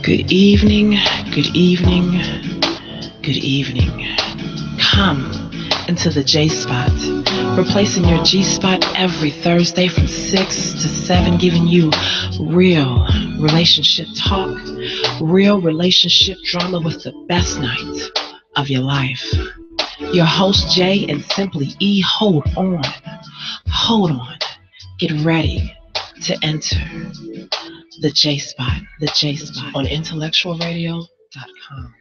Good evening, good evening, good evening. Come into the Jaye Spot. Replacing your G-Spot every Thursday from 6 to 7, giving you real relationship talk, real relationship drama with the best night of your life. Your host, Jay and Simply E, hold on, get ready to enter the Jaye Spot on IntellectualRadio.com.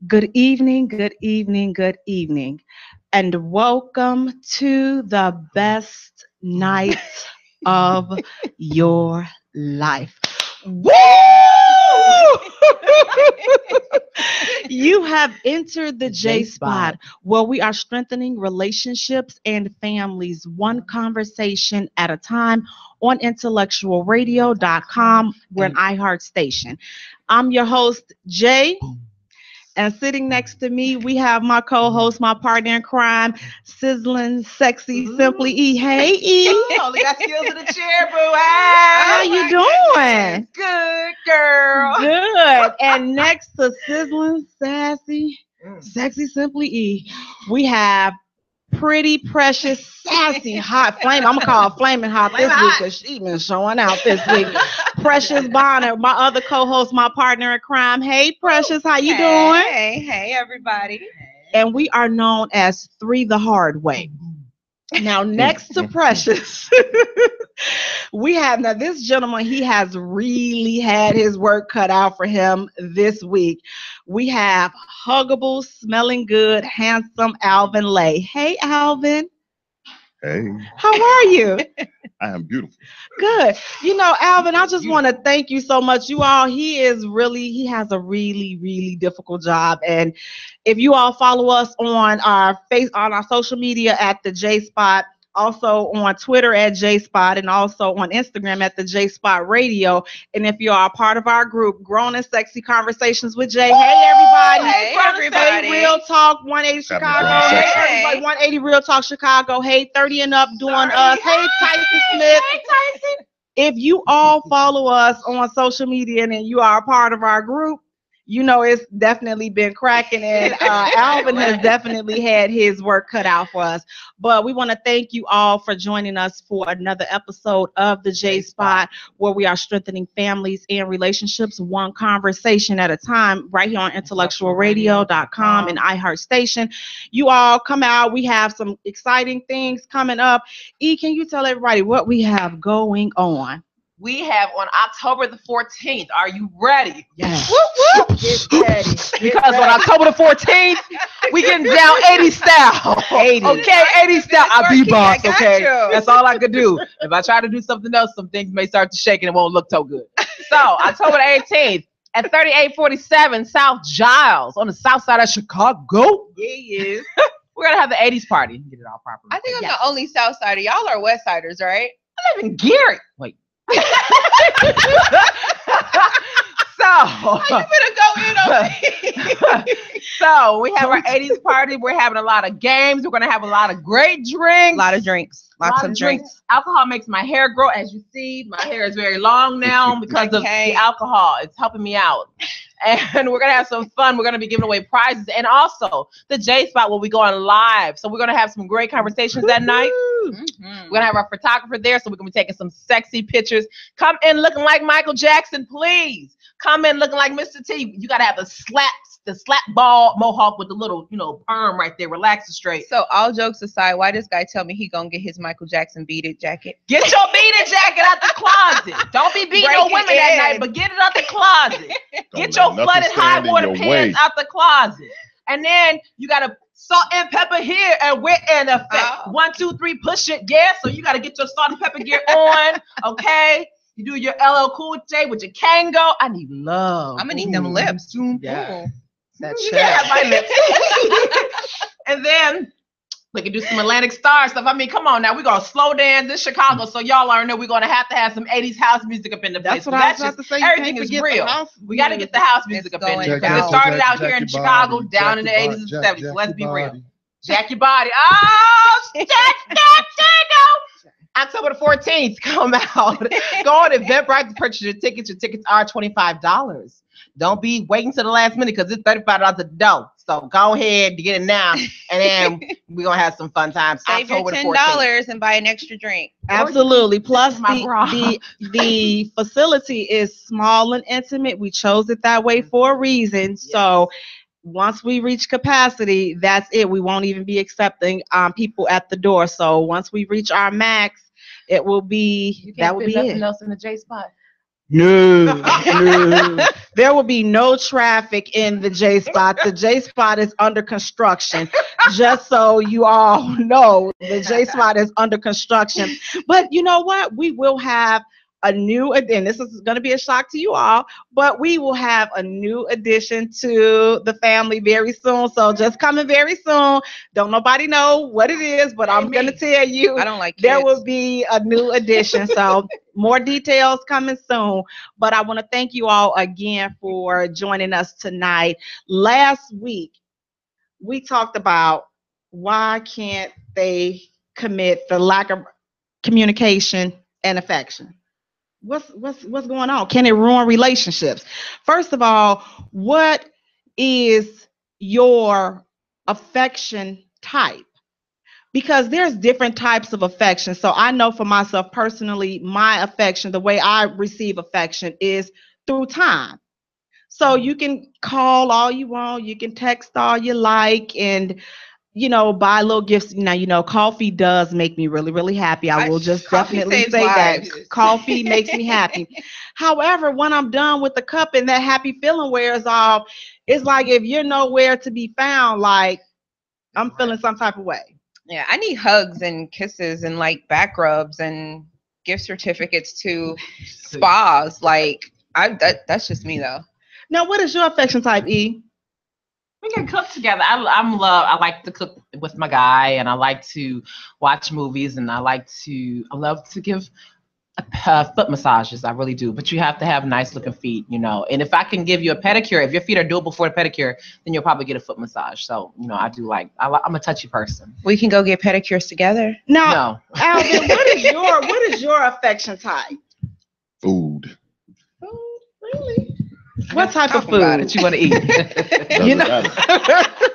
Good evening, good evening, good evening, and welcome to the best night of your life. Woo! You have entered the Jaye Spot, where we are strengthening relationships and families one conversation at a time on IntellectualRadio.com. We're an iHeart station. I'm your host, Jay. And sitting next to me, we have my co-host, my partner in crime, sizzling, sexy, Simply E. Hey, E. Only got skills in the chair, boo. How you doing? Good, girl. Good. And next to sizzling, sassy, sexy, Simply E, we have pretty, precious, sassy, hot flame. I'm going to call her flaming hot this week because she been showing out this week. Precious Bonner, my other co-host, my partner in crime. Hey, Precious, how you doing? Hey, everybody. And we are known as Three the Hard Way. Now, next to Precious, we have, now this gentleman, he has really had his work cut out for him this week. We have huggable, smelling good, handsome Alvin Lay. Hey, Alvin. Hey. How are you? I am beautiful. Good. You know, Alvin, I just want to thank you so much. You all, he has a really, really difficult job. And if you all follow us on our social media at the Jaye Spot, also on Twitter at Jaye Spot, and also on Instagram at the Jaye Spot Radio. And if you are a part of our group, Grown and Sexy Conversations with Jay. Hey, everybody. Hey, everybody. Hey, Real Talk 180 Chicago. Hey, everybody. 180 Real Talk Chicago. Hey, 30 and Up doing us. Hey, Tyson Smith. Hey, Tyson. If you all follow us on social media and you are a part of our group, you know it's definitely been cracking, and Alvin has definitely had his work cut out for us. But we want to thank you all for joining us for another episode of the Jaye Spot, where we are strengthening families and relationships one conversation at a time, right here on IntellectualRadio.com and iHeart Station. You all come out. We have some exciting things coming up. E, can you tell everybody what we have going on? We have on October the 14th. Are you ready? Yes. Whoop, whoop. Get ready. Because on October the 14th, we getting down 80 style. 80. Okay, 80 style. I beatbox, I got okay? you. That's all I could do. If I try to do something else, some things may start to shake and it won't look so good. So, October the 18th at 3847 South Giles on the south side of Chicago. Yeah. We're going to have the 80s party. Get it all properly. I think I'm the only South Sider. Y'all are West Siders, right? I live in Gary. Wait. So You better go in on me. So we have our 80s party. We're having a lot of games. We're gonna have a lot of great drinks. A lot of drinks. Lots of drinks. Alcohol makes my hair grow. As you see, my hair is very long now because of the alcohol. It's helping me out. And we're going to have some fun. We're going to be giving away prizes. And also, the Jaye Spot will be going live. So we're going to have some great conversations that night. Mm-hmm. We're going to have our photographer there, so we're going to be taking some sexy pictures. Come in looking like Michael Jackson, please. Come in looking like Mr. T. You got to have the slap ball mohawk with the little, perm right there. Relax and straight. So all jokes aside, why this guy tell me he gonna get his Michael Jackson beaded jacket? Get your beaded jacket out the closet. Don't be beating no women that night, but get it out the closet. Get your flooded high water pants out the closet. And then you got to salt and pepper here, and we're in effect. 1, 2, 3, push it. Yeah, so you got to get your salt and pepper gear on, okay? You do your LL Cool J with your Kango. I need love. I'm gonna need them lips. Yeah. That you can have my lips. And then we can do some Atlantic Star stuff. I mean, come on now. We're going to slow dance in Chicago, so y'all already know we're going to have some 80s house music up in the place. That's what I was about to say. Everything is real. We got to get the house music up in there. Because it started out here in Chicago, down in the 80s and 70s. So let's be real. Jack your body. Oh, Jack, there you go. October the 14th, come out. Go on Eventbrite to purchase your tickets. Your tickets are $25. Don't be waiting to the last minute because it's $35 at the door. So go ahead to get it now, and then we're gonna have some fun times. Save your $10 and buy an extra drink. Absolutely. Plus, the facility is small and intimate. We chose it that way for a reason. Yes. So once we reach capacity, that's it. We won't even be accepting people at the door. So once we reach our max, it will be that will be nothing it. Else in the Jaye Spot. No. There will be no traffic in the Jaye Spot. The Jaye Spot is under construction. Just so you all know, the Jaye Spot is under construction. But you know what? We will have a new, and this is going to be a shock to you all, but we will have a new addition to the family very soon. So just coming very soon. Don't nobody know what it is, but I'm going to tell you. I don't like kids. There will be a new addition. So more details coming soon. But I want to thank you all again for joining us tonight. Last week, we talked about why can't they commit the lack of communication and affection. What's going on? Can it ruin relationships? First of all, what is your affection type? Because there's different types of affection. So I know for myself personally, my affection, the way I receive affection is through time. So you can call all you want, you can text all you like, and buy little gifts. Now, coffee does make me really, really happy. I will just definitely say that. Coffee makes me happy. However, when I'm done with the cup and that happy feeling wears off, it's like if you're nowhere to be found, like I'm feeling some type of way. Yeah, I need hugs and kisses and like back rubs and gift certificates to spas. Like that's just me though. Now, what is your affection type, E? We can cook together. I like to cook with my guy, and I like to watch movies, and I love to give foot massages. I really do. But you have to have nice looking feet, And if I can give you a pedicure, if your feet are doable for a pedicure, then you'll probably get a foot massage. So, I'm a touchy person. We can go get pedicures together. No. Alvin, what is your affection type? Food. Oh, really? What type of food that you want to eat?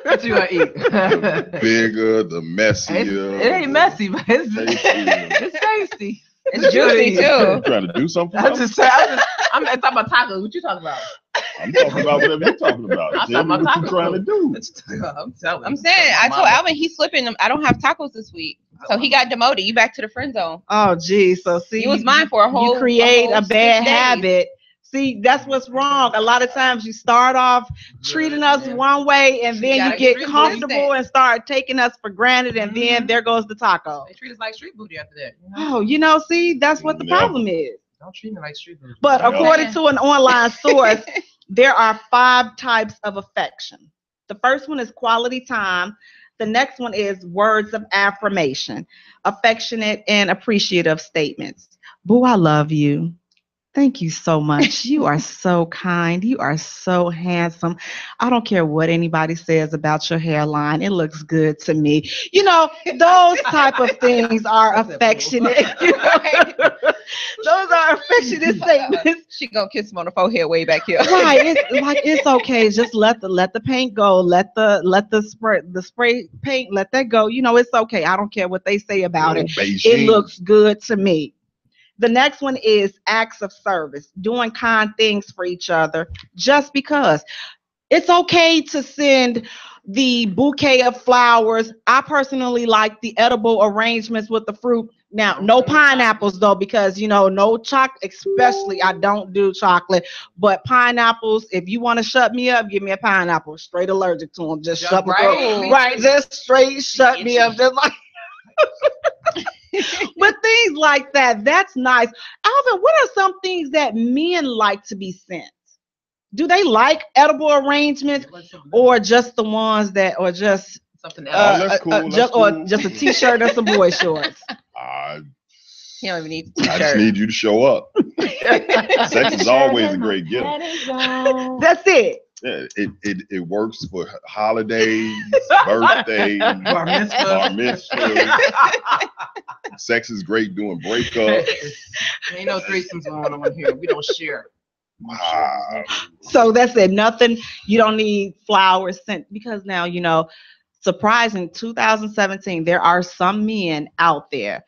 What you want to eat? Bigger, the messier. It ain't messy, but it's tasty. It's juicy too. You trying to do something? I'm talking about tacos. What you talking about? I'm talking about whatever you're talking about. I'm talking about what you trying to do? I'm saying, I told Alvin he's slipping. I don't have tacos this week, so he got demoted. You back to the friend zone. Oh, geez. So see, he was mine for a whole. You create a bad habit. See, that's what's wrong. A lot of times you start off treating us one way, and then you get comfortable and start taking us for granted, and then there goes the taco. They treat us like street booty after that. Oh, see, that's what the problem is. Don't treat me like street booty. But according to an online source, there are 5 types of affection. The first one is quality time. The next one is words of affirmation, affectionate and appreciative statements. Boo, I love you. Thank you so much. You are so kind. You are so handsome. I don't care what anybody says about your hairline. It looks good to me. Those type of things are affectionate. Those are affectionate statements. She gonna kiss him on the forehead way back here. Right. It's okay. Just let the paint go. Let the spray paint, let that go. It's okay. I don't care what they say about it. Beijing. It looks good to me. The next one is acts of service, doing kind things for each other just because. It's okay to send the bouquet of flowers. I personally like the edible arrangements with the fruit. Now, no pineapples though, because no chocolate, especially I don't do chocolate, but pineapples, if you want to shut me up, give me a pineapple. Straight allergic to them. Just shut me up. Right, just straight shut me up. Just like but things like that, that's nice. Alvin, what are some things that men like to be sent? Do they like edible arrangements, or just the ones that, or just something else? Or just a t-shirt or some boy shorts? You don't even need a I t-shirt. just need you to show up. Sex is always a great gift. That's it. Yeah, it works for holidays, birthdays, bar mitzvahs. Sex is great doing breakups. Ain't no threesomes going on here. We don't share. Wow. So that's it. Nothing. You don't need flowers sent because now surprising 2017. There are some men out there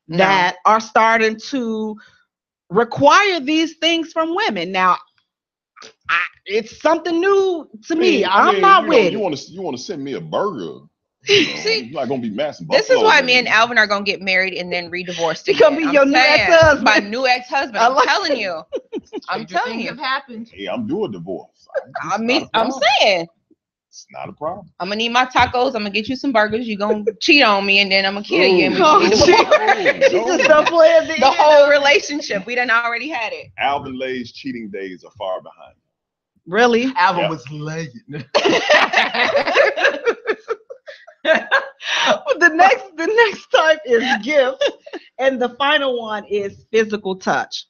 that are starting to require these things from women. Now, it's something new to me. I'm not with it. You want to send me a burger? See, I'm not gonna be massing. This is why me and Alvin are gonna get married and then re-divorced. He gonna be your new ex-husband. My new ex-husband. I'm telling you. I'm telling you. Have happened. Hey, I'm due a divorce. I'm saying. It's not a problem. I'm gonna need my tacos. I'm gonna get you some burgers. You gonna cheat on me, and then I'm gonna kill you. And the whole relationship. We done already had it. Alvin Lay's cheating days are far behind. Really? Alvin was laying. The next type is gift, and the final one is physical touch.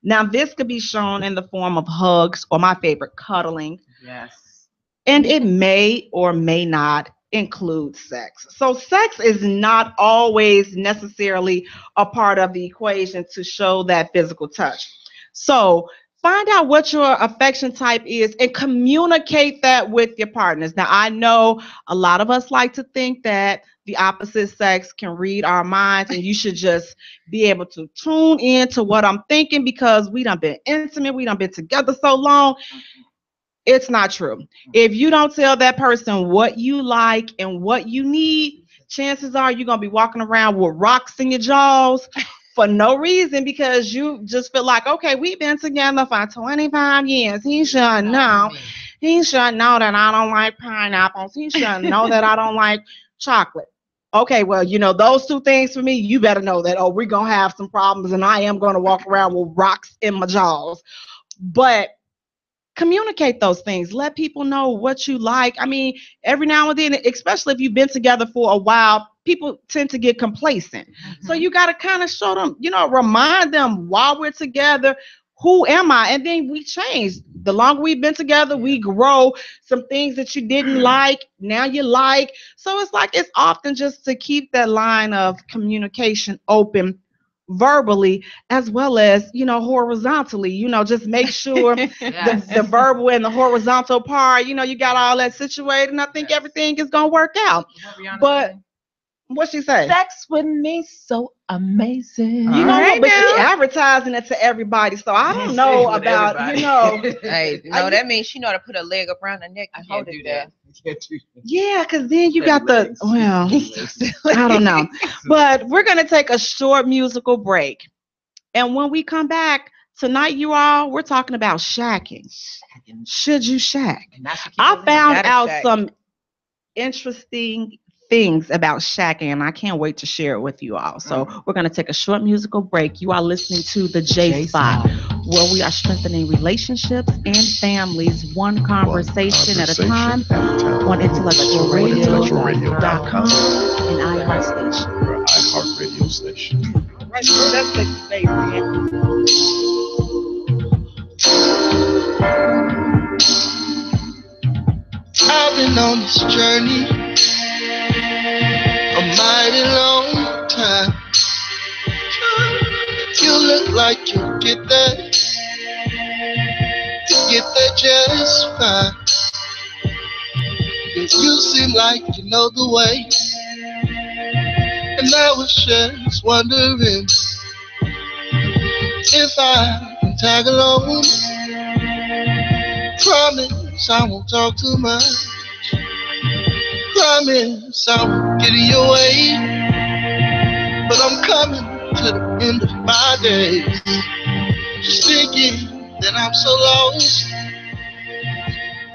Now, this could be shown in the form of hugs or my favorite, cuddling. Yes. And it may or may not include sex. So sex is not always necessarily a part of the equation to show that physical touch. So find out what your affection type is and communicate that with your partners. Now, I know a lot of us like to think that the opposite sex can read our minds and you should just be able to tune in to what I'm thinking because we done been intimate, we done been together so long. It's not true. If you don't tell that person what you like and what you need, chances are you're going to be walking around with rocks in your jaws for no reason because you just feel like, okay, we've been together for 25 years. He should know. He should know that I don't like pineapples. He should know that I don't like chocolate. Okay, well, those two things for me, you better know that, we're going to have some problems and I am going to walk around with rocks in my jaws. But communicate those things. Let people know what you like. I mean, every now and then, especially if you've been together for a while, people tend to get complacent. Mm-hmm. So you got to kind of show them, remind them while we're together, who am I? And then we change. The longer we've been together, we grow. Some things that you didn't like, now you like. So it's often just to keep that line of communication open verbally as well as horizontally, just make sure the verbal and the horizontal part, you got all that situated, and I think everything is gonna work out. But what she say? Sex with me so amazing. But she advertising it to everybody, so I don't know about Hey, that means she know how to put a leg up around the neck and hold it there. Yeah, because then you got I don't know. But we're going to take a short musical break. And when we come back tonight, we're talking about shacking. Should you shack? I found out some interesting things about shacking, and I can't wait to share it with you all. So we're going to take a short musical break. You are listening to the Jaye Spot, where we are strengthening relationships and families one conversation at a time on IntellectualRadio.com and iHeartRadio station. All right, so that's the space, man. I've been on this journey a mighty long time. You look like you get there just fine. You seem like you know the way, and I was just wondering if I can tag along. Promise I won't talk too much. Promise I won't get in your way, but I'm coming to the end of my days, just thinking that I'm so lost,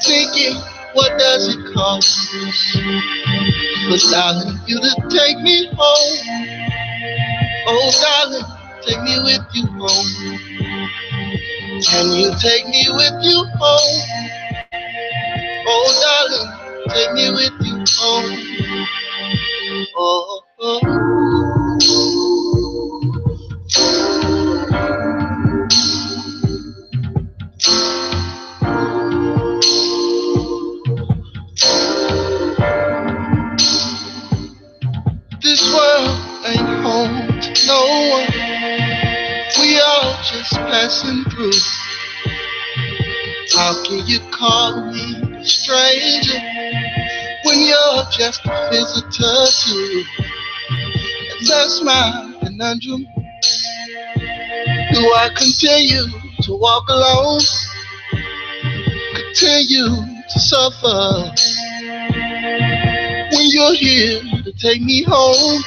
thinking what does it cost for darling you to take me home? Oh darling, take me with you home. Can you take me with you home? Oh darling, take me with you home. Oh, oh. passing through. How can you call me a stranger when you're just a visitor too? And that's my conundrum. Do I continue to walk alone? Continue to suffer when you're here to take me home?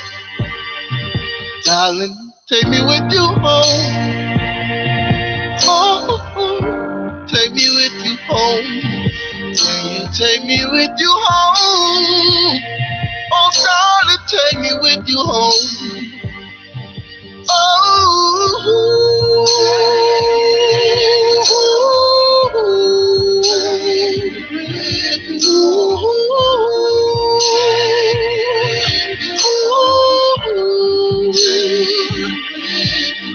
Darling, take me with you home. Oh, take me with you home. Can you take me with you home? Oh, darling, take me with you home.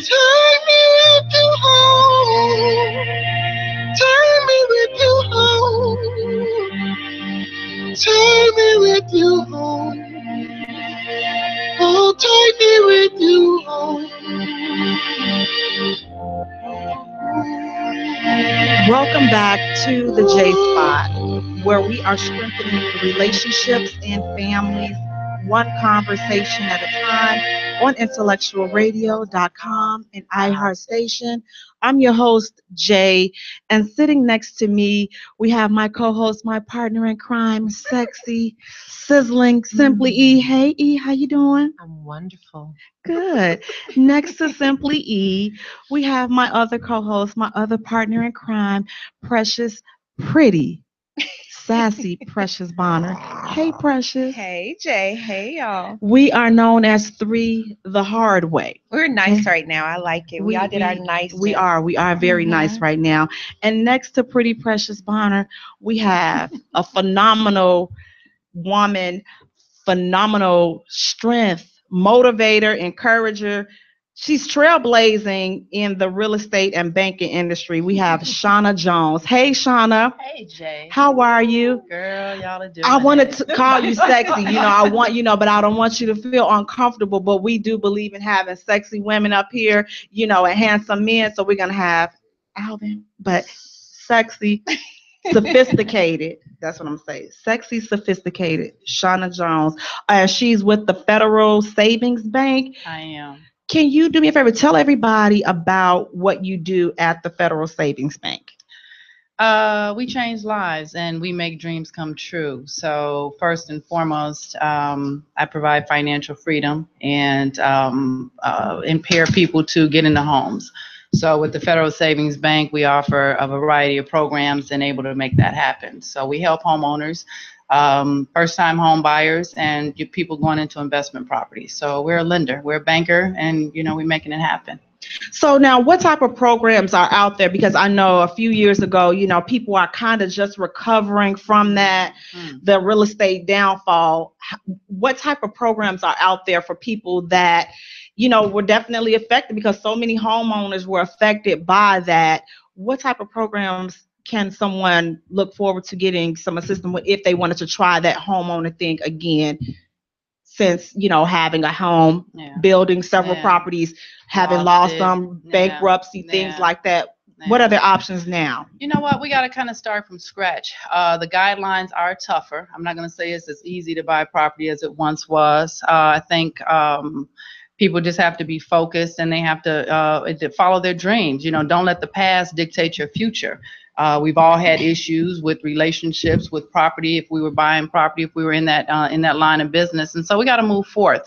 Take me with you home. Take me with you home. Take me with you home. Oh, take me with you home. Welcome back to the Jaye Spot, where we are strengthening relationships and families one conversation at a time on IntellectualRadio.com and iHeartStation. I'm your host, Jay, and sitting next to me, we have my co-host, my partner in crime, sexy, sizzling, Simply E. Hey, E, how you doing? I'm wonderful. Good. Next to Simply E, we have my other co-host, my other partner in crime, Precious, pretty, sassy Precious Bonner. Hey, Precious. Hey, Jay. Hey, y'all. We are known as Three the Hard Way. We're nice right now. I like it. We all did our nice. We are very nice right now. And next to Pretty Precious Bonner, we have a phenomenal woman, phenomenal strength, motivator, encourager. She's trailblazing in the real estate and banking industry. We have Shauna Jones. Hey, Shauna. Hey, Jay. How are you? Girl, y'all are doing I wanted it. to call you sexy. I want, but I don't want you to feel uncomfortable. But we do believe in having sexy women up here, and handsome men. So we're going to have Alvin, but sexy, sophisticated. That's what I'm saying. Sexy, sophisticated. Shauna Jones. She's with the Federal Savings Bank. I am. Can you do me a favor? Tell everybody about what you do at the Federal Savings Bank. We change lives and we make dreams come true. So first and foremost, I provide financial freedom and empower people to get into homes. So with the Federal Savings Bank, we offer a variety of programs and able to make that happen. So we help homeowners, first-time home buyers, and people going into investment properties. So we're a lender, we're a banker, and we're making it happen. So now, what type of programs are out there? Because I know a few years ago, people are kind of just recovering from that, the real estate downfall. What type of programs are out there for people that, were definitely affected because so many homeowners were affected by that? What type of programs can someone look forward to getting some assistance with if they wanted to try that homeowner thing again? Since, having a home, building several properties, having lost some, bankruptcy, things like that. What are their options now? You know what? We got to kind of start from scratch. The guidelines are tougher. I'm not going to say it's as easy to buy property as it once was. I think people just have to be focused and they have to follow their dreams. Don't let the past dictate your future. We've all had issues with relationships, with property, if we were buying property, if we were in that line of business. And so we got to move forth.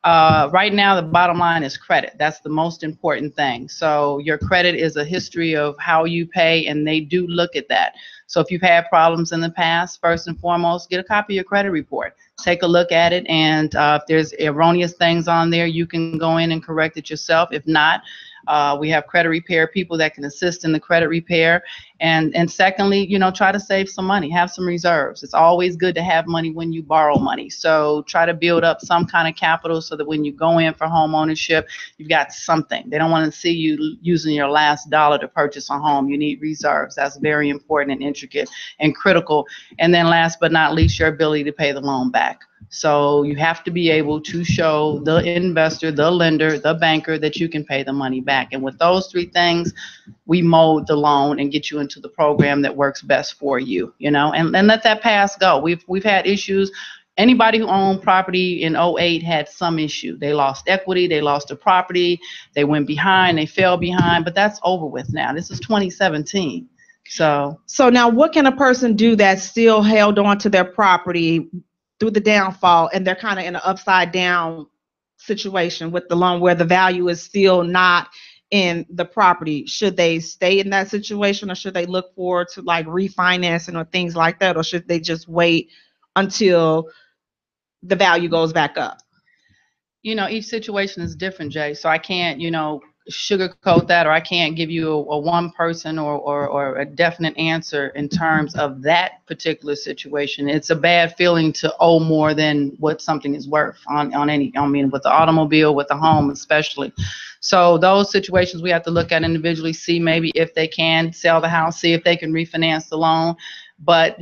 Right now, the bottom line is credit. That's the most important thing. So your credit is a history of how you pay, and they do look at that. So if you've had problems in the past, first and foremost, get a copy of your credit report. Take a look at it, and if there's erroneous things on there, you can go in and correct it yourself. If not, we have credit repair people that can assist in the credit repair. And secondly, try to save some money, have some reserves. It's always good to have money when you borrow money. So try to build up some kind of capital so that when you go in for home ownership, you've got something. They don't want to see you using your last dollar to purchase a home. You need reserves. That's very important and intricate and critical. And then last but not least, your ability to pay the loan back. So you have to be able to show the investor, the lender, the banker that you can pay the money back. And with those three things, we mold the loan and get you into the program that works best for you, and let that past go. We've had issues. Anybody who owned property in 2008 had some issue. They lost equity, they lost a property, they went behind, they fell behind, but that's over with now. This is 2017. So now what can a person do that still held on to their property through the downfall, and they're kind of in an upside down situation with the loan where the value is still not in the property? Should they stay in that situation, or should they look forward to like refinancing or things like that, or should they just wait until the value goes back up? Each situation is different, Jay. So I can't, sugarcoat that, or I can't give you a one person or a definite answer in terms of that particular situation. It's a bad feeling to owe more than what something is worth on with the automobile, with the home especially. So those situations we have to look at individually, see maybe if they can sell the house, see if they can refinance the loan. But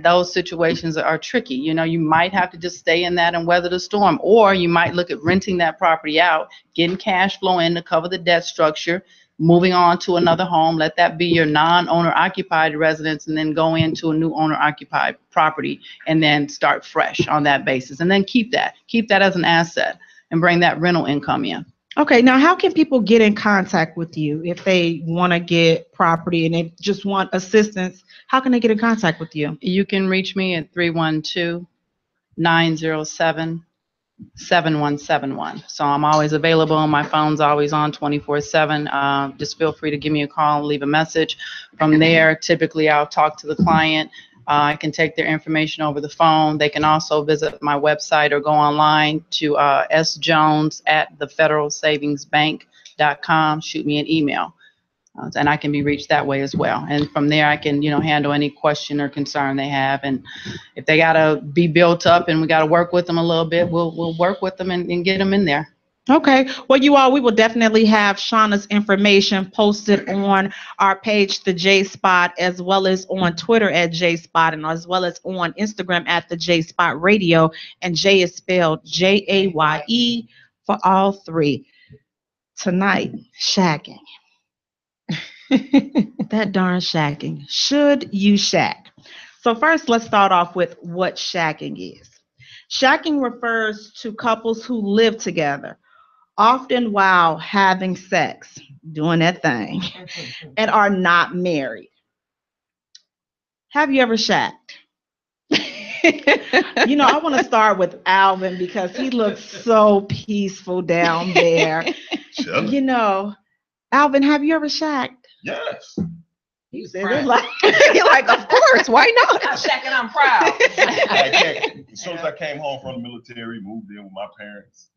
those situations are tricky. You might have to just stay in that and weather the storm, or you might look at renting that property out, getting cash flow in to cover the debt structure, moving on to another home. Let that be your non-owner occupied residence, and then go into a new owner occupied property and then start fresh on that basis. And then keep that as an asset and bring that rental income in. Okay, now how can people get in contact with you if they want to get property and they just want assistance? How can they get in contact with you? You can reach me at 312-907-7171. So I'm always available, and my phone's always on 24/7. Just feel free to give me a call, leave a message. From there, typically I'll talk to the client. I can take their information over the phone. They can also visit my website or go online to sjones@thefederalsavingsbank.com. Shoot me an email, and I can be reached that way as well. And from there, I can handle any question or concern they have. And if they gotta be built up and we gotta work with them a little bit, we'll work with them and get them in there. Okay. Well, you all, we will definitely have Shauna's information posted on our page, the Jaye Spot, as well as on Twitter at Jaye Spot, and as well as on Instagram at the Jaye Spot Radio. And Jay is spelled Jaye for all three. Tonight, shacking. That darn shacking. Should you shack? So first, let's start off with what shacking is. Shacking refers to couples who live together, often while having sex, doing that thing, and are not married. Have you ever shacked? I want to start with Alvin because he looks so peaceful down there. Alvin, have you ever shacked? Yes. You said it like, of course, why not? I'm shacking, I'm proud. As soon as I came home from the military, moved in with my parents,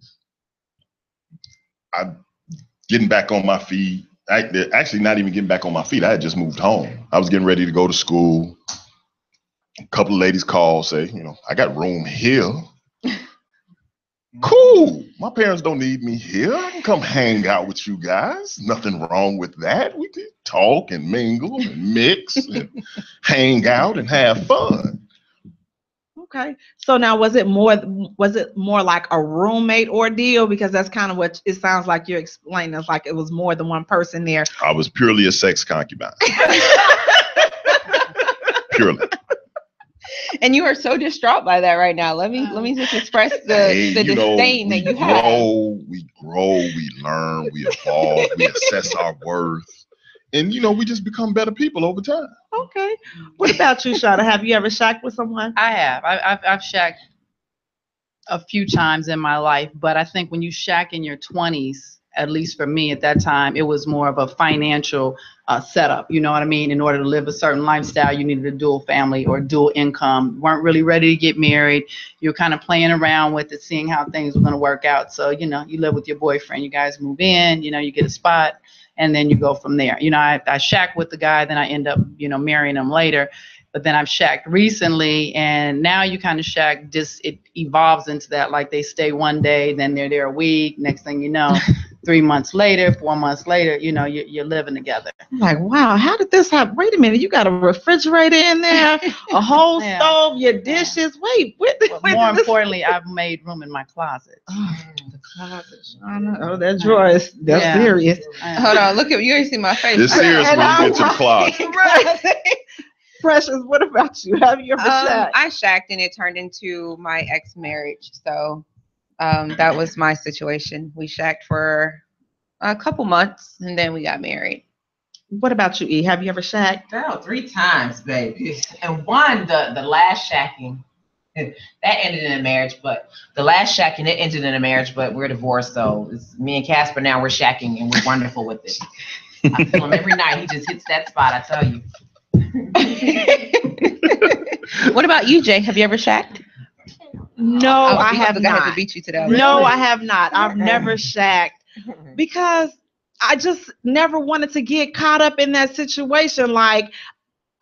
I'm getting back on my feet. Actually, not even getting back on my feet. I had just moved home. I was getting ready to go to school. A couple of ladies called, say, I got room here. Cool. My parents don't need me here. I can come hang out with you guys. Nothing wrong with that. We can talk and mingle and mix and hang out and have fun. Okay. So now, was it more like a roommate ordeal? Because that's kind of what it sounds like you're explaining. It's like it was more than one person there. I was purely a sex concubine. Purely. And you are so distraught by that right now. Let me just express the disdain that you have. We grow, we learn, we evolve, we assess our worth. And, we just become better people over time. Okay. What about you, Shauna? Have you ever shacked with someone? I have. I've shacked a few times in my life, but I think when you shack in your 20s, at least for me at that time, it was more of a financial setup. You know what I mean? In order to live a certain lifestyle, you needed a dual family or dual income. You weren't really ready to get married. You're kind of playing around with it, seeing how things were going to work out. So, you live with your boyfriend. You guys move in, you get a spot. and then you go from there. You know, I shack with the guy, then I end up, you know, marrying him later. But then I've shacked recently, and now you kind of shack, just it evolves into that. Like they stay one day, then they're there a week. Next thing you know, 3 months later, 4 months later, you know, you're living together. I'm like, wow, how did this happen? Wait a minute, you got a refrigerator in there, a whole stove, your dishes. Wait, more importantly, I've made room in my closet. Oh, the closet. Oh, that drawer is serious. Hold on, look at you. Ain't see my face. It's serious when you get to the closet. Right. Precious, what about you? Have you ever shacked? I shacked and it turned into my ex-marriage. So that was my situation. We shacked for a couple months and then we got married. What about you, E? Have you ever shacked? Girl, 3 times, baby. And one, the last shacking, that ended in a marriage, but the last shacking, it ended in a marriage, but we're divorced. So it's me and Casper now, we're shacking and we're wonderful with it. I feel him every night. He just hits that spot, I tell you. What about you, Jay? Have you ever shacked? No, I have not. To beat you to that. No, I have not. I've never shacked because I just never wanted to get caught up in that situation. Like,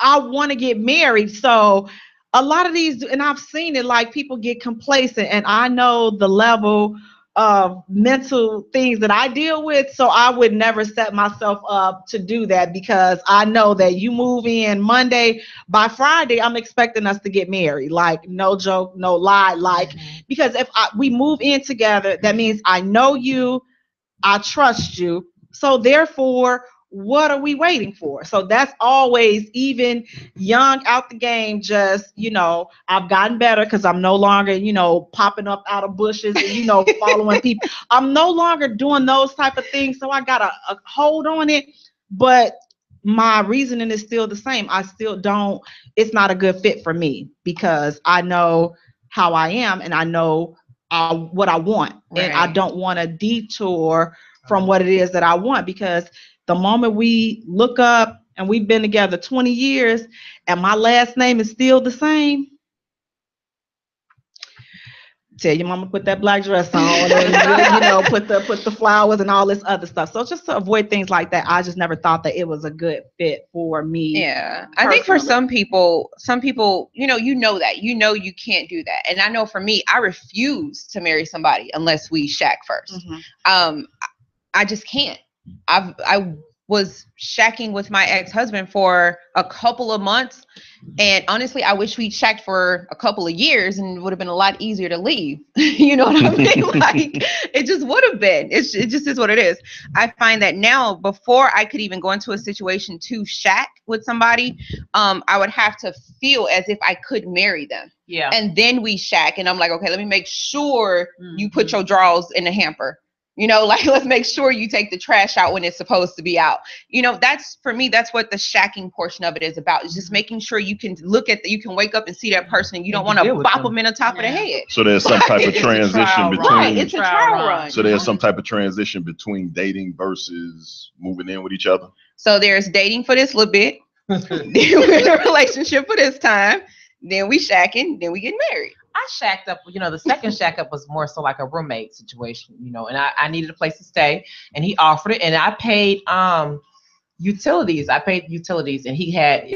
I want to get married. So a lot of these, and I've seen it, like people get complacent, and I know the level of mental things that I deal with. So I would never set myself up to do that because I know that you move in Monday, by Friday, I'm expecting us to get married. Like, no joke, no lie. Like, because if we move in together, that means I know you, I trust you. So therefore, what are we waiting for? So that's always, even young out the game, just, you know, I've gotten better because I'm no longer, you know, popping up out of bushes and, you know, following people. I'm no longer doing those type of things. So I got a hold on it. But my reasoning is still the same. I still don't, it's not a good fit for me because I know how I am and I know what I want. Right. And I don't want to detour from what it is that I want, because the moment we look up and we've been together 20 years and my last name is still the same, tell your mama put that black dress on and, you know, put the flowers and all this other stuff. So just to avoid things like that, I just never thought that it was a good fit for me. Yeah. I think for some people, you know that, you know, you can't do that. And I know for me, I refuse to marry somebody unless we shack first. Mm-hmm. I just can't. I was shacking with my ex-husband for a couple of months, and honestly, I wish we'd shacked for a couple of years, and it would have been a lot easier to leave. You know what I mean? Like, it just would have been. It just is what it is. I find that now, before I could even go into a situation to shack with somebody, I would have to feel as if I could marry them. Yeah. And then we shack, and I'm like, okay, let me make sure you put your drawers in the hamper. You know, like, let's make sure you take the trash out when it's supposed to be out. You know, that's, for me, that's what the shacking portion of it is about. It's just making sure you can you can wake up and see that person and you don't want to bop them in the top of the head. So there's some type of transition between. Right, it's a trial run. So there's some type of transition between dating versus moving in with each other. So there's dating for this little bit. Then we're in a relationship for this time. Then we shacking. Then we get married. I shacked up, you know, the second shack up was more so like a roommate situation, you know, and I needed a place to stay and he offered it, and I paid utilities. I paid utilities, and he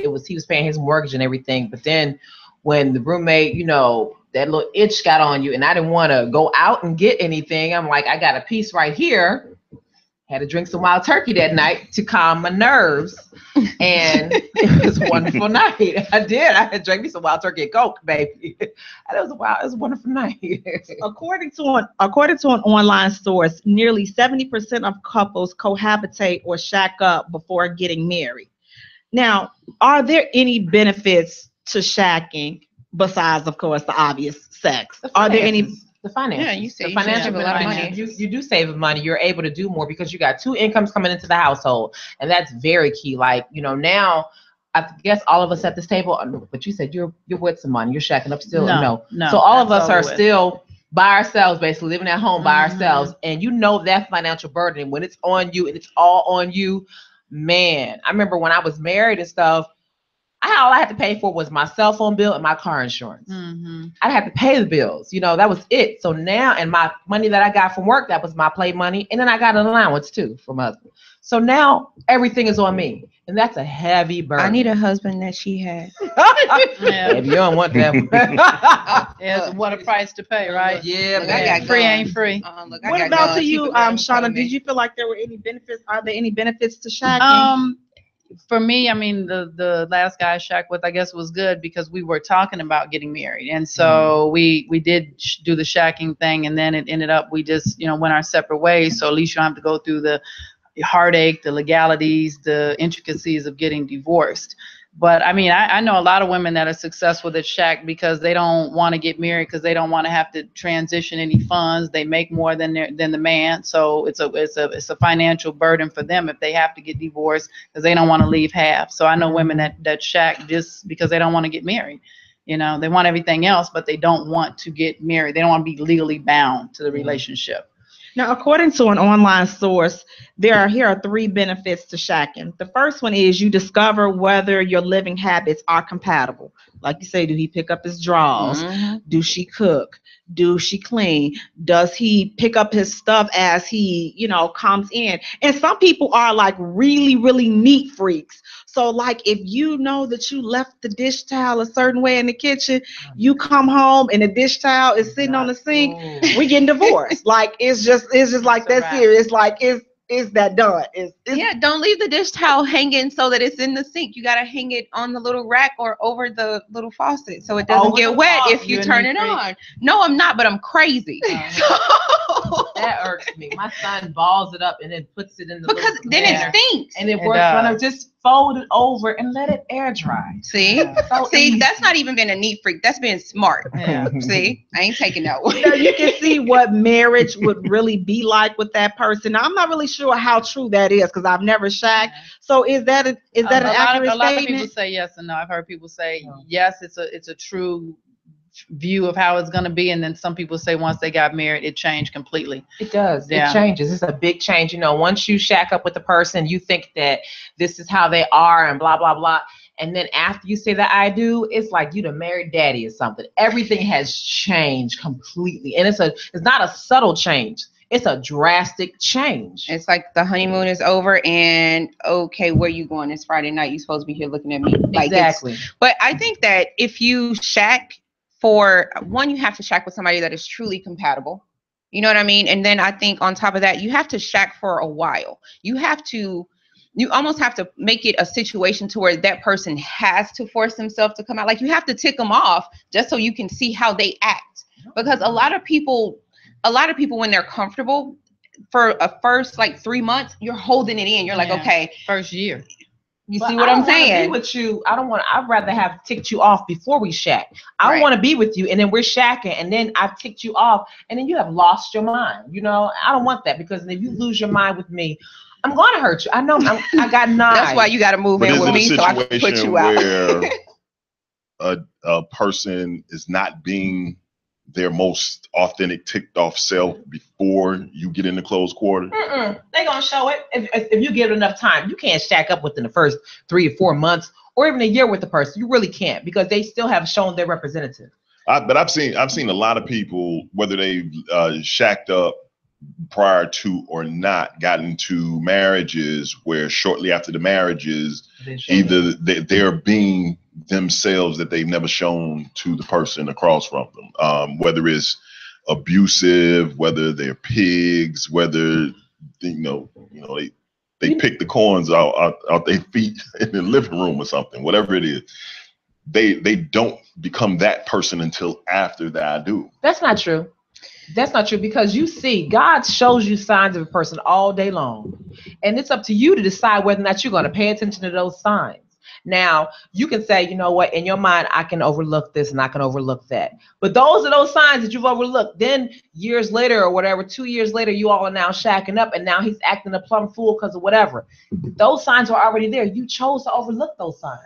was paying his mortgage and everything. But then when the roommate, you know, that little itch got on you and I didn't want to go out and get anything, I'm like, I got a piece right here. Had to drink some wild turkey that night to calm my nerves, and it was a wonderful night. I had drank me some wild turkey and Coke, baby. And it was a wonderful night. According to an online source, nearly 70% of couples cohabitate or shack up before getting married. Now, are there any benefits to shacking besides, of course, the obvious sex? Are there any? The finance. Yeah, you save the financial a lot of money. You do save money. You're able to do more because you got 2 incomes coming into the household, and that's very key. Like, you know, now I guess all of us at this table, but you said you're with somebody, you're shacking up still. No. So all of us are still by ourselves, basically living at home by ourselves, and you know that financial burden. When it's on you and it's all on you, man. I remember when I was married and stuff, I had all I had to pay for was my cell phone bill and my car insurance. Mm-hmm. I had to pay the bills. That was it. So now, and my money that I got from work, that was my play money. And then I got an allowance too from husband. So now everything is on me. And that's a heavy burden. I need a husband that she had. Yeah, if you don't want that one. Yeah, what a price to pay, right? Yeah, Look, man. I got Free guns. ain't free. Look, What about to you, Shauna? Did you feel like there were any benefits? Are there any benefits to shacking? For me, I mean, the last guy I shacked with, I guess, was good because we were talking about getting married, and so we did do the shacking thing, and then it ended up we just went our separate ways. So at least you don't have to go through the heartache, the legalities, the intricacies of getting divorced. But I mean, I know a lot of women that are successful that shack because they don't want to get married because they don't want to have to transition any funds. They make more than the man, so it's a financial burden for them if they have to get divorced because they don't want to leave half. So I know women that shack just because they don't want to get married. They want everything else, but they don't want to get married. They don't want to be legally bound to the relationship. Now, according to an online source, here are 3 benefits to shacking. The first one is you discover whether your living habits are compatible. Like you say, do he pick up his drawers? Mm-hmm. Do she cook? Do she clean? Does he pick up his stuff as he, comes in? And some people are like really, really neat freaks. So like if you know that you left the dish towel a certain way in the kitchen, you come home and the dish towel is sitting on the sink, we getting divorced. Like it's just like that serious. Like is that done? Yeah, don't leave the dish towel hanging so that it's in the sink. You gotta hang it on the little rack or over the little faucet so it doesn't get wet if you turn it on. No, I'm not, but I'm crazy. That irks me. My son balls it up and then puts it in the because then it stinks. And it works when just fold it over and let it air dry. See, that's not even being a neat freak. That's being smart. Yeah. See, I ain't taking that one. You can see what marriage would really be like with that person. Now, I'm not really sure how true that is because I've never shacked. So is that an accurate statement? A lot of people say yes and no. I've heard people say yes, it's a true view of how it's going to be, and then some people say once they got married it changed completely. It does. Yeah. It changes. It's a big change. Once you shack up with the person, you think that this is how they are and blah blah blah, and then after you say that I do, it's like you the married daddy or something. Everything has changed completely, and it's not a subtle change. It's a drastic change. It's like the honeymoon is over and okay, where you going? It's Friday night. You're supposed to be here looking at me. Like exactly. But I think that if you shack, for one, you have to shack with somebody that is truly compatible. You know what I mean? And then I think on top of that, you have to shack for a while. You almost have to make it a situation to where that person has to force himself to come out. Like you have to tick them off just so you can see how they act. Because a lot of people when they're comfortable for a first like 3 months, you're holding it in. You're like, okay. First year. You see what I'm saying? Be with you. I'd rather have ticked you off before we shack. I don't want to be with you and then we're shacking and then I've ticked you off and then you have lost your mind. I don't want that because if you lose your mind with me, I'm going to hurt you. I know I got knives. That's why you got to move in with me so I can put you out. Where a person is not being their most authentic, ticked off self before you get into close quarter? They're going to show it if you give it enough time. You can't shack up within the first 3 or 4 months or even a year with the person. You really can't because they still have shown their representative. But I've seen a lot of people, whether they shacked up prior to or not, got into marriages where shortly after the marriages, either they're being themselves that they've never shown to the person across from them, whether it's abusive, whether they're pigs, whether they pick the corns out their feet in the living room or something, whatever it is. They don't become that person until after the I do. That's not true. That's not true because you see, God shows you signs of a person all day long. And it's up to you to decide whether or not you're going to pay attention to those signs. Now, you can say, you know what, in your mind, I can overlook this and I can overlook that. But those are those signs that you've overlooked. Then years later or whatever, 2 years later, you all are now shacking up and now he's acting a plumb fool because of whatever. Those signs were already there. You chose to overlook those signs.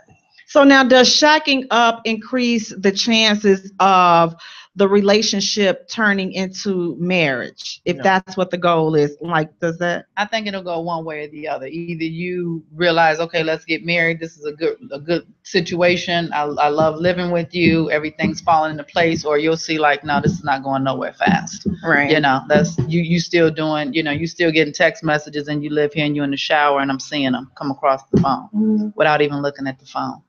So now does shacking up increase the chances of the relationship turning into marriage, if that's what the goal is. Like, does that? I think it'll go one way or the other. Either you realize, okay, let's get married. This is a good situation. I love living with you. Everything's falling into place. Or you'll see like, no, this is not going nowhere fast. Right. You know, that's you still doing, you know, you still getting text messages and you live here and you're in the shower and I'm seeing them come across the phone without even looking at the phone.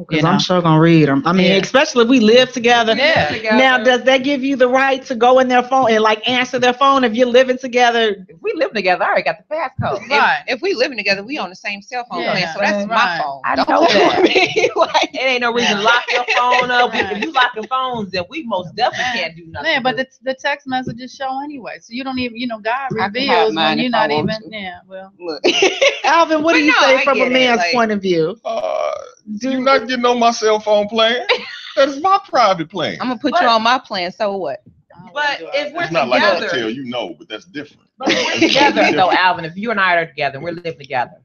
Because I'm sure gonna read them. I mean, especially if we live together. Yeah. Now, does that give you the right to go in their phone and like answer their phone if you're living together? If we live together, I already got the passcode. Right. If we living together, we on the same cell phone plan, so that's my Right. phone. I Don't know play that. with me. Like, It ain't no reason to lock your phone up. Right. If you lock your phones, then we most definitely can't do nothing. Yeah, but the text messages show anyway. So you don't even, you know, God I can hide reveals mine when you're if not I want even, to. yeah, well. look. Alvin, what But do you no, say I from a get it, man's like- point of view? You're not getting on my cell phone plan. That is my private plan. I'm gonna put you on my plan. So what? But if we're It's not like I together, can tell you no, but that's different. but if we're together, though, Alvin, if you and I are together and we're living together,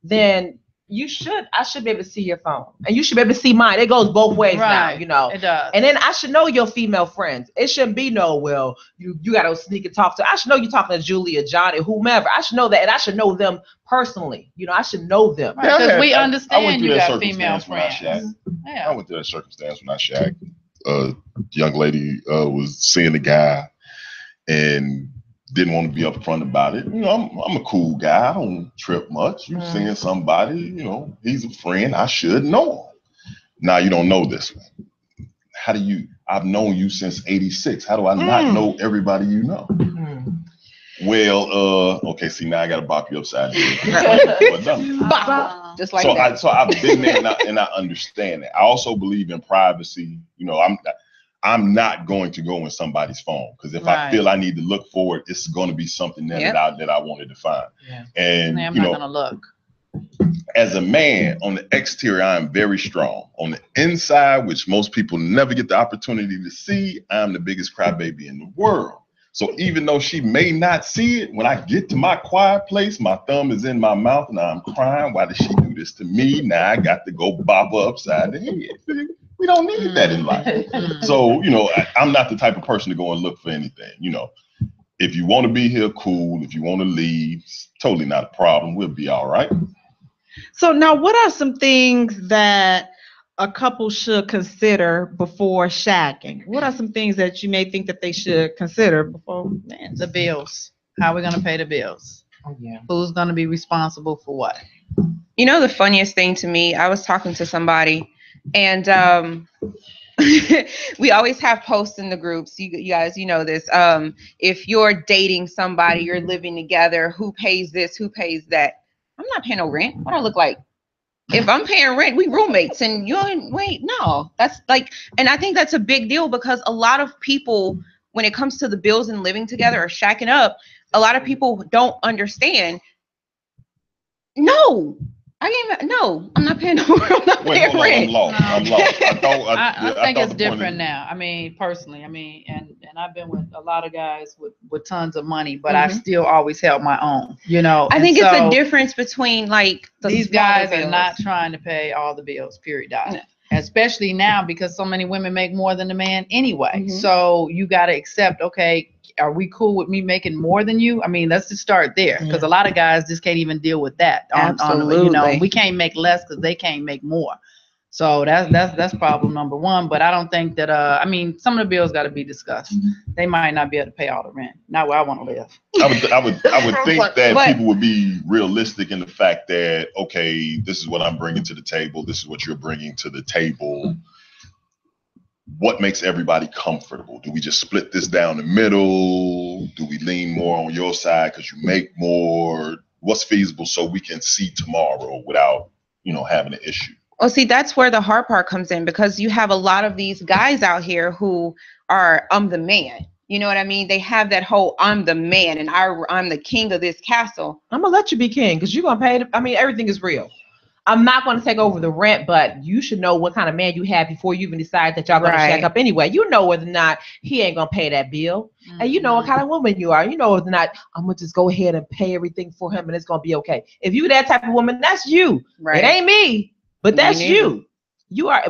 then I should be able to see your phone, and you should be able to see mine. It goes both ways now, Right. you know. It does. And then I should know your female friends. It shouldn't be no, well, you gotta sneak and talk to. I should know you talking to Julia, Johnny, whomever. I should know that, and I should know them personally. You know, I should know them. Right, 'cause we I went understand through you that got female circumstance when I friends. shacked. Yeah. I went through that circumstance when I shacked. Young lady was seeing the guy and didn't want to be upfront about it. You know, I'm a cool guy. I don't trip much. You seeing somebody, you know, he's a friend. I should know him. Now you don't know this one. How do you? I've known you since '86. How do I not know everybody you know? Well, okay. See, now I got to bop you upside the head. Just like So that. I've been there and I understand it. I also believe in privacy. You know, I'm not going to go in somebody's phone because if I feel I need to look for it, it's going to be something that I wanted to find. Yeah. And I'm you not know, gonna look. as a man, on the exterior, I am very strong. On the inside, which most people never get the opportunity to see, I'm the biggest crybaby in the world. So even though she may not see it, when I get to my quiet place, my thumb is in my mouth and I'm crying. Why did she do this to me? Now I got to go bop her upside the head. We don't need that in life. So, you know, I'm not the type of person to go and look for anything. You know, if you want to be here, cool. If you want to leave, it's totally not a problem. We'll be all right. So now, what are some things that a couple should consider before shacking? What are some things that you may think that they should consider before? Man, The bills. How are we gonna pay the bills? Oh, yeah. Who's gonna be responsible for what? You know, the funniest thing to me, I was talking to somebody and we always have posts in the groups. You guys, you know this. If you're dating somebody, you're living together, who pays this, who pays that? I'm not paying no rent. What do I look like? If I'm paying rent, we roommates and you ain't, wait, no. That's like, and I think that's a big deal because a lot of people, when it comes to the bills and living together or shacking up, a lot of people don't understand. No, I'm not paying no rent. I'm not Wait, paying hold on, rent. I'm lost. I think it's the point different is- now. I mean, personally, and I've been with a lot of guys with tons of money, but I still always held my own, you know. I And think it's so a difference between like these smaller guys are bills. not trying to pay all the bills, period. No. Especially now because so many women make more than the man anyway. Mhm. So you got to accept, okay, are we cool with me making more than you? I mean, let's just start there because a lot of guys just can't even deal with that. You know, Absolutely. we can't make less because they can't make more. So that's problem number one. But I don't think that I mean, some of the bills got to be discussed. They might not be able to pay all the rent. Not where I want to live. I would think that But- people would be realistic in the fact that, okay, this is what I'm bringing to the table. This is what you're bringing to the table. What makes everybody comfortable? Do we just split this down the middle? Do we lean more on your side because you make more? What's feasible so we can see tomorrow without, you know, having an issue? Well, see, that's where the hard part comes in because you have a lot of these guys out here who are, I'm the man. You know what I mean? They have that whole, I'm the man and I'm the king of this castle. I'm gonna let you be king because you're gonna pay. I mean, everything is real. I'm not gonna take over the rent, but you should know what kind of man you have before you even decide that y'all gonna shack up anyway. You know whether or not he ain't gonna pay that bill, and you know what kind of woman you are. You know whether or not I'm gonna just go ahead and pay everything for him, and it's gonna be okay. If you that type of woman, that's you. Right. It ain't me, but that's Me neither. you.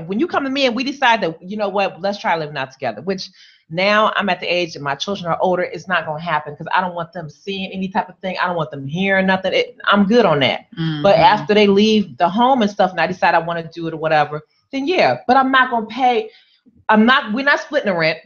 when you come to me and we decide that, you know what, let's try living out together, which now I'm at the age that my children are older, it's not going to happen because I don't want them seeing any type of thing. I don't want them hearing nothing. I'm good on that. Mm-hmm. But after they leave the home and stuff and I decide I want to do it or whatever, then yeah, but I'm not going to pay. We're not splitting the rent.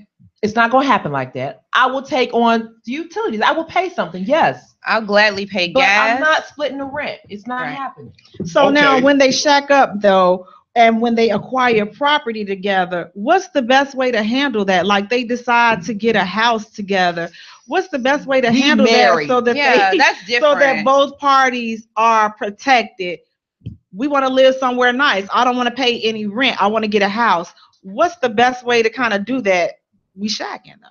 It's not going to happen like that. I will take on the utilities. I will pay something. Yes. I'll gladly pay but gas. I'm not splitting the rent. It's not happening. So now when they shack up though, and when they acquire property together, what's the best way to handle that? Like they decide to get a house together. What's the best way to handle that so that that's different. So that both parties are protected? We want to live somewhere nice. I don't want to pay any rent. I want to get a house. What's the best way to kind of do that? We shacking though.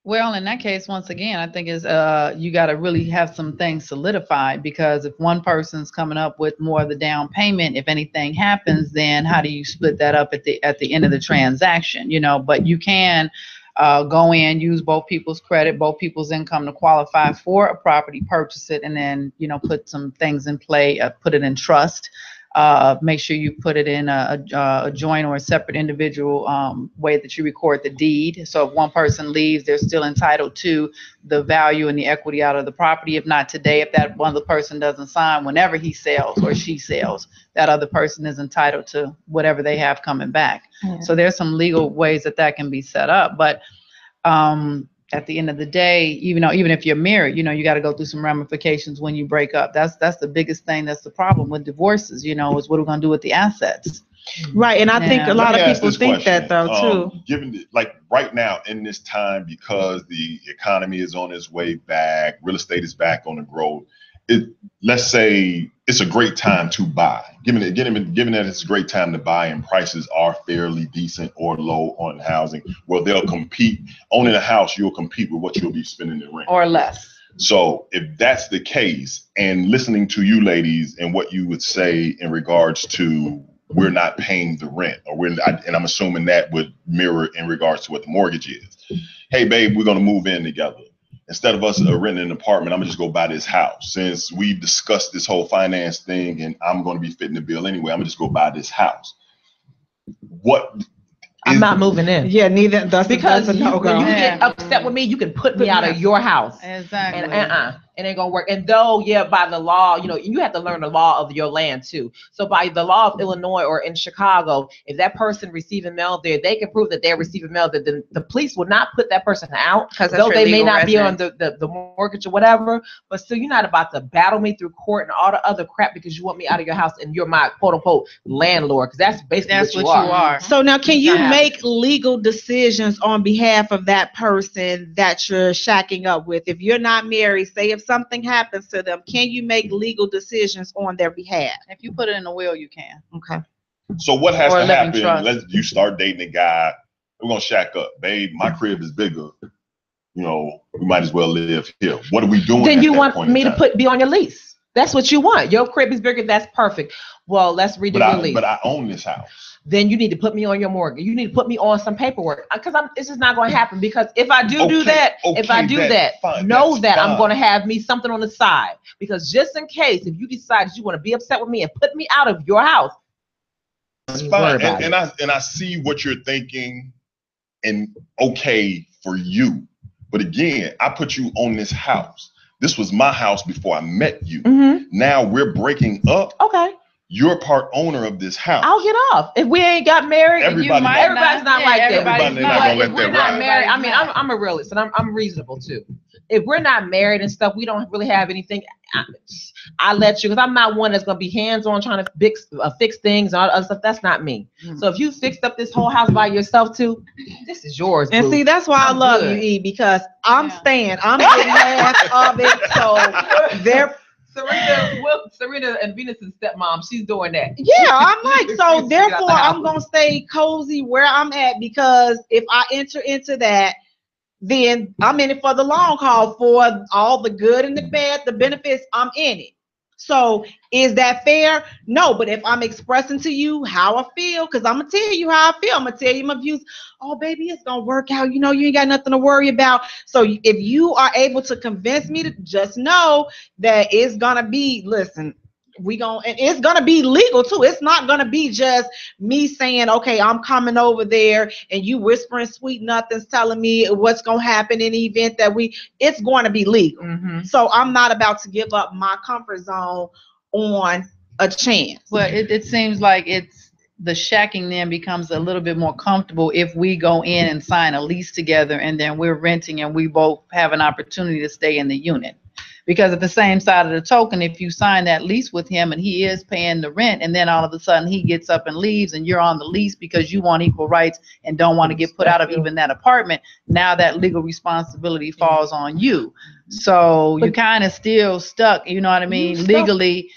Well, in that case, once again, I think is you got to really have some things solidified, because if one person's coming up with more of the down payment, if anything happens, then how do you split that up at the end of the transaction? You know, but you can go in, use both people's credit, both people's income to qualify for a property, purchase it, and then, you know, put some things in play, put it in trust. Make sure you put it in a joint or a separate individual way that you record the deed. So if one person leaves, they're still entitled to the value and the equity out of the property. If not today, if that one other person doesn't sign, whenever he sells or she sells, that other person is entitled to whatever they have coming back. Yeah. So there's some legal ways that can be set up. But at the end of the day, even if you're married, you know, you got to go through some ramifications when you break up. That's the biggest thing. That's the problem with divorces, you know, is what we're going to do with the assets. Right. And I think a lot of people think that though, too. Given like right now in this time, because the economy is on its way back, real estate is back on the growth. Let's say it's a great time to buy. Given that it's a great time to buy and prices are fairly decent or low on housing, well, they'll compete. Owning a house, you'll compete with what you'll be spending in rent. Or less. So if that's the case, and listening to you ladies and what you would say in regards to we're not paying the rent, and I'm assuming that would mirror in regards to what the mortgage is. Hey, babe, we're going to move in together. Instead of us renting an apartment, I'm gonna just go buy this house. Since we discussed this whole finance thing and I'm going to be fitting the bill anyway, I'm gonna just go buy this house. I'm not moving in. Yeah, neither. That's because when you get upset with me, you can put me out of your house. Exactly. And it ain't gonna work. And though, by the law, you know, you have to learn the law of your land too. So by the law of Illinois or in Chicago, if that person receiving mail there, they can prove that they're receiving mail, that the police will not put that person out, though they may not be on the mortgage or whatever. But still, you're not about to battle me through court and all the other crap because you want me out of your house and you're my quote unquote landlord, because that's basically what you are. So now, can you make legal decisions on behalf of that person that you're shacking up with? If you're not married, say if something happens to them, can you make legal decisions on their behalf? If you put it in a will, you can. Okay. So what has to happen? You start dating a guy. We're gonna shack up, babe. My crib is bigger. You know, we might as well live here. What are we doing? Then you want me to be on your lease? That's what you want. Your crib is bigger. That's perfect. Well, let's redo your lease. But I own this house. Then you need to put me on your mortgage. You need to put me on some paperwork, because it's just not going to happen. Because if I do that, know that I'm going to have me something on the side. Because just in case, if you decide you want to be upset with me and put me out of your house, it's fine. And I see what you're thinking, and okay for you. But again, I put you on this house. This was my house before I met you. Mm-hmm. Now we're breaking up. Okay. You're part owner of this house. I'll get off. If we ain't got married, everybody's not like that. Everybody's not gonna let that ride. Married, I mean, I'm a realist and I'm reasonable too. If we're not married and stuff, we don't really have anything. I let you, because I'm not one that's gonna be hands-on trying to fix things and all that other stuff. That's not me. Mm-hmm. So if you fixed up this whole house by yourself too, this is yours. And see, that's why I love you, E, because I'm staying. I'm getting half of it. So they're Serena and Venus's stepmom, she's doing that. Yeah, I'm like, so therefore I'm gonna stay cozy where I'm at, because if I enter into that, then I'm in it for the long haul, for all the good and the bad, the benefits. I'm in it. So is that fair? No, but if I'm expressing to you how I feel, because I'm gonna tell you how I feel, I'm gonna tell you my views. Oh, baby, it's gonna work out. You know, you ain't got nothing to worry about. So if you are able to convince me, to just know that it's gonna be, listen, and it's gonna be legal too. It's not gonna be just me saying, okay, I'm coming over there and you whispering sweet nothings telling me what's gonna happen in the event that it's going to be legal. So I'm not about to give up my comfort zone on a chance. Well, it seems like the shacking then becomes a little bit more comfortable if we go in and sign a lease together and then we're renting and we both have an opportunity to stay in the unit. Because at the same side of the token, if you sign that lease with him and he is paying the rent and then all of a sudden he gets up and leaves and you're on the lease because you want equal rights and don't want to get put out of even that apartment, now that legal responsibility falls on you. So you kind of still stuck, you know what I mean, legally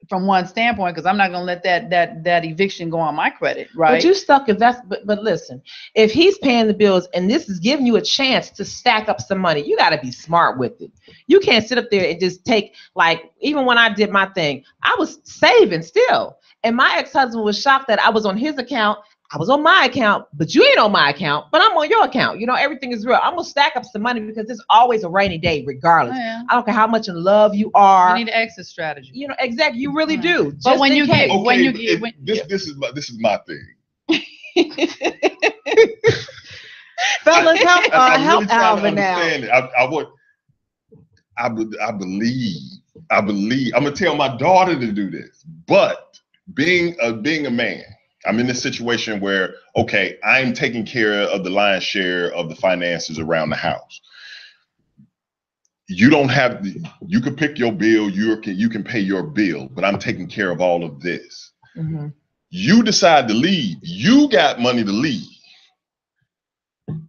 from one standpoint, because I'm not going to let that eviction go on my credit, right? But you stuck if that's, but listen, if he's paying the bills and this is giving you a chance to stack up some money, you got to be smart with it. You can't sit up there and just take, like, even when I did my thing, I was saving still. And my ex-husband was shocked that I was on his account. I was on my account, but you ain't on my account, but I'm on your account. You know, everything is real. I'm going to stack up some money because there's always a rainy day regardless. Oh, yeah. I don't care how much in love you are. You need an exit strategy. You know, exactly. You really do. But when you get, this is my thing. Fellas, help really Alvin now. I believe. I'm gonna tell my daughter to do this, but being a man, I'm in this situation where, okay, I'm taking care of the lion's share of the finances around the house. You don't have you can pick your bill, you can pay your bill, but I'm taking care of all of this. You decide to leave, you got money to leave.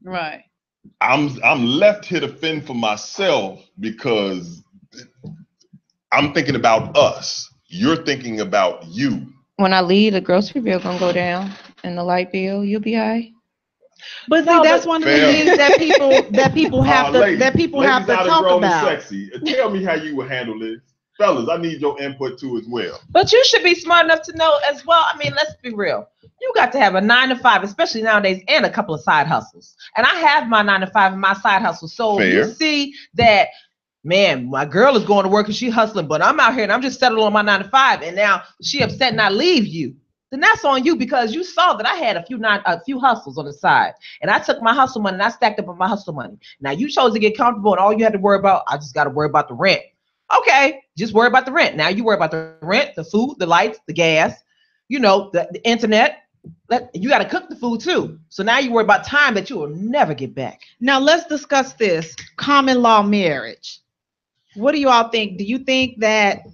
Right. I'm left here to fend for myself because I'm thinking about us. You're thinking about you. When I leave, the grocery bill gonna go down and the light bill, you'll be all right. But see, that's one of the things that people have to talk about. Sexy. Tell me how you would handle this. Fellas, I need your input too as well. But you should be smart enough to know as well. I mean, let's be real. You got to have a 9 to 5, especially nowadays, and a couple of side hustles. And I have my 9 to 5 and my side hustle. So you see that, man, my girl is going to work and she hustling, but I'm out here and I'm just settled on my 9 to 5. And now she upset and I leave you. Then that's on you because you saw that I had a few hustles on the side. And I took my hustle money and I stacked up on my hustle money. Now you chose to get comfortable and all you had to worry about, I just got to worry about the rent. Okay, just worry about the rent. Now you worry about the rent, the food, the lights, the gas, you know, the internet. You got to cook the food too. So now you worry about time that you will never get back. Now let's discuss this common law marriage. What do you all think? Do you think that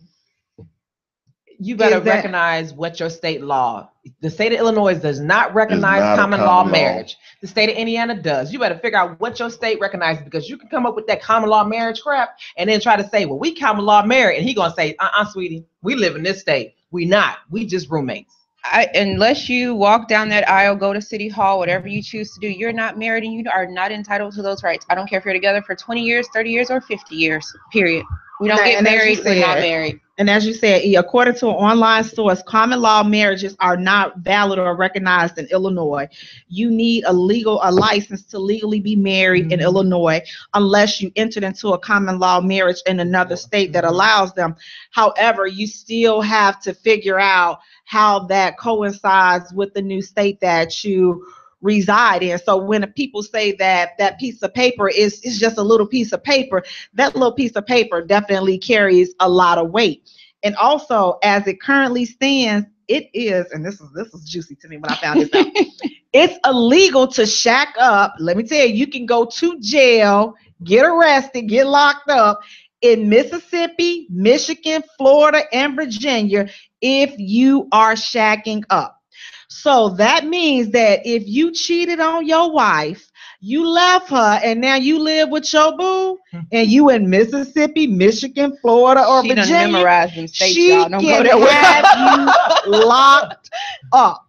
you better recognize what your state law? The state of Illinois does not recognize common law marriage. The state of Indiana does. You better figure out what your state recognizes because you can come up with that common law marriage crap and then try to say, well, we common law married. And he going to say, sweetie, we live in this state. We not. We just roommates. Unless you walk down that aisle, go to City Hall, whatever you choose to do, you're not married and you are not entitled to those rights. I don't care if you're together for 20 years, 30 years, or 50 years, period. We don't get married, we're not married. And as you said, according to an online source, common law marriages are not valid or recognized in Illinois. You need a license to legally be married in Illinois unless you entered into a common law marriage in another state that allows them. However, you still have to figure out how that coincides with the new state that you reside in. So when people say that piece of paper is just a little piece of paper, that little piece of paper definitely carries a lot of weight. And also, as it currently stands, it is, and this is juicy to me when I found this out. It's illegal to shack up. Let me tell you, you can go to jail, get arrested, get locked up in Mississippi, Michigan, Florida, and Virginia if you are shacking up. So that means that if you cheated on your wife, you left her, and now you live with your boo, and you in Mississippi, Michigan, Florida, or Virginia, done memorized them states, she y'all. Don't can go there. have you locked up.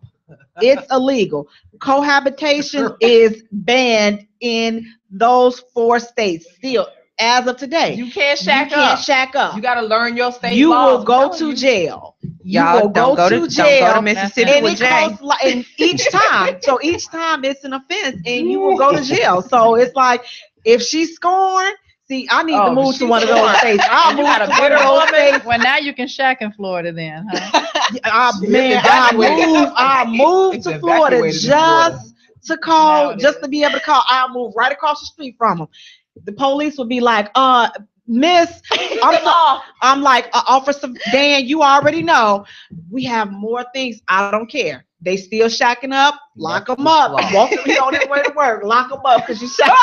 It's illegal. Cohabitation is banned in those 4 states still. As of today, you can't shack up. You got to learn your state you laws. Will go to jail. Y'all don't go to jail. Don't go to Mississippi and with Jay. and each time it's an offense, and you will go to jail. So it's like if she's scorned, See, I need to move to one of those states. I'll move to one of those states. Well, now you can shack in Florida then, huh? I'll move to Florida just to call, just to be able to call. I'll move right across the street from them. The police would be like, Miss, I'm like, Officer Dan, you already know we have more things. I don't care. They still shacking up. Lock them up. Walk them on their way to work. Lock them up because you shack.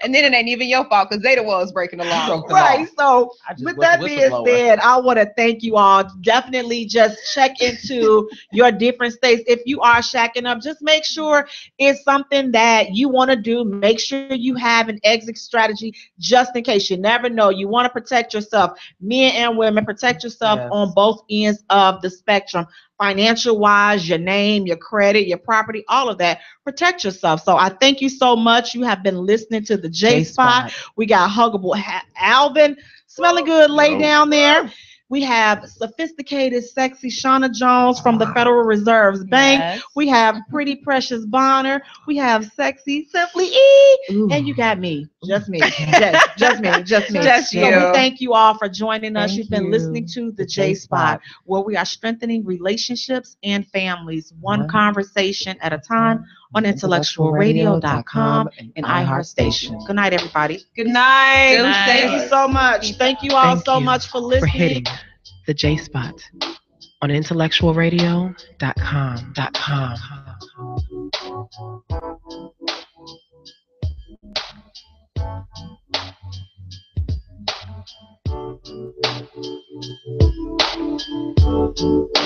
And then it ain't even your fault because they the ones breaking the law. Right. So with that being said, I want to thank you all. Definitely just check into your different states. If you are shacking up, just make sure it's something that you want to do. Make sure you have an exit strategy just in case. You never know. You want to protect yourself. Men and women, protect yourself on both ends of the spectrum. Financial wise, your name, your credit, your property, all of that. Protect yourself. So I thank you so much. You have been listening to the Jaye Spot. We got Huggable Alvin, smelling good, lay down there. We have sophisticated, sexy Shauna Jones from the Federal Reserve Bank. Yes. We have pretty precious Bonner. We have sexy Simply E. Ooh. And you got me. Just me. Just me. Just me. Just you. So we thank you all for joining us. You've been listening to the Jaye Spot, where we are strengthening relationships and families, one conversation at a time, on IntellectualRadio.com and iHeartStation. Good night, everybody. Good night. Thank you so much. Thank you all so much for listening. For hitting the Jaye Spot on IntellectualRadio.com.